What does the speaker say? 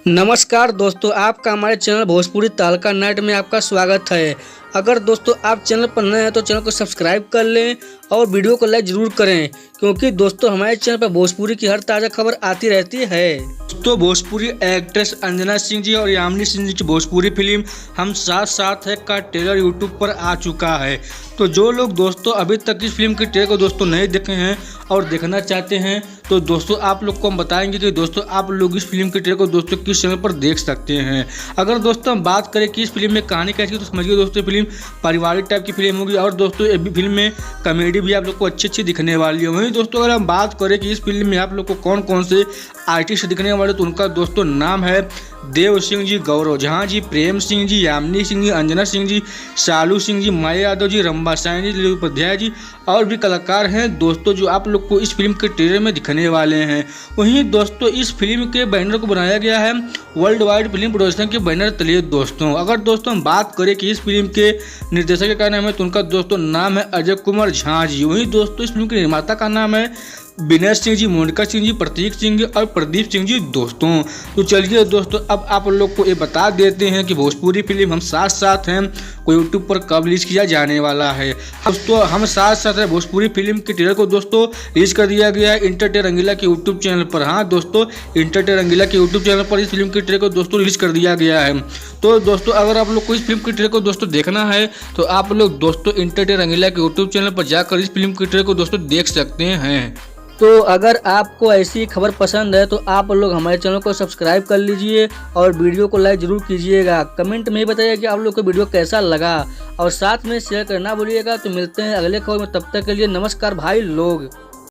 नमस्कार दोस्तों, आपका हमारे चैनल भोजपुरी तहलका नाइट में आपका स्वागत है। अगर दोस्तों आप चैनल पर नए हैं तो चैनल को सब्सक्राइब कर लें और वीडियो को लाइक जरूर करें, क्योंकि दोस्तों हमारे चैनल पर भोजपुरी की हर ताज़ा खबर आती रहती है। दोस्तों भोजपुरी एक्ट्रेस अंजना सिंह जी और यामिनी सिंह जी की भोजपुरी फिल्म हम साथ साथ है का ट्रेलर यूट्यूब पर आ चुका है। तो जो लोग दोस्तों अभी तक इस फिल्म के ट्रेलर को दोस्तों नहीं देखे हैं और देखना चाहते हैं तो दोस्तों आप लोग को हम बताएंगे कि दोस्तों आप लोग इस फिल्म के ट्रेलर को दोस्तों किस समय पर देख सकते हैं। अगर दोस्तों हम बात करें कि इस फिल्म में कहानी कैसी है तो समझिए दोस्तों फिल्म पारिवारिक टाइप की फिल्म होगी और दोस्तों ये फिल्म में कॉमेडी भी आप लोग को अच्छी अच्छी दिखने वाली है। वहीं दोस्तों अगर हम बात करें कि इस फिल्म में आप लोग को कौन कौन से आर्टिस्ट दिखने वाले तो उनका दोस्तों नाम है देव सिंह जी, गौरव झा जी, प्रेम सिंह जी, यामिनी सिंह जी, अंजना सिंह जी, शालू सिंह जी, माया यादव जी, रंबा साइन जी, ललित उपाध्याय जी और भी कलाकार हैं दोस्तों जो आप लोग को इस फिल्म के ट्रेलर में दिखने वाले हैं। वहीं दोस्तों इस फिल्म के बैनर को बनाया गया है वर्ल्ड वाइड फिल्म प्रोडक्शन के बैनर तले दोस्तों। अगर दोस्तों हम बात करें कि इस फिल्म के निर्देशक का नाम है तो उनका दोस्तों नाम है अजय कुमार झा जी। वहीं दोस्तों इस फिल्म के निर्माता का नाम है विनय सिंह जी, मोनिका सिंह जी, प्रतीक सिंह जी और प्रदीप सिंह जी दोस्तों। तो चलिए दोस्तों अब आप लोग को ये बता देते हैं कि भोजपुरी फिल्म हम साथ साथ हैं को यूट्यूब पर कब रिलीज किया जाने वाला है। दोस्तों हम साथ साथ है भोजपुरी फिल्म के ट्रेलर को दोस्तों रिलीज कर दिया गया है इंटरटेन रंगीला के यूट्यूब चैनल पर। हाँ दोस्तों, इंटरटेन रंगीला के यूट्यूब चैनल पर इस फिल्म के ट्रेलर को दोस्तों रिलीज कर दिया गया है। तो दोस्तों अगर आप लोग को इस फिल्म के ट्रेलर को दोस्तों देखना है तो आप लोग दोस्तों इंटरटेन रंगीला के यूट्यूब चैनल पर जाकर इस फिल्म के ट्रेलर को दोस्तों देख सकते हैं। तो अगर आपको ऐसी खबर पसंद है तो आप लोग हमारे चैनल को सब्सक्राइब कर लीजिए और वीडियो को लाइक जरूर कीजिएगा। कमेंट में बताइए कि आप लोग को वीडियो कैसा लगा और साथ में शेयर करना भूलिएगा। तो मिलते हैं अगले खबर में, तब तक के लिए नमस्कार भाई लोग।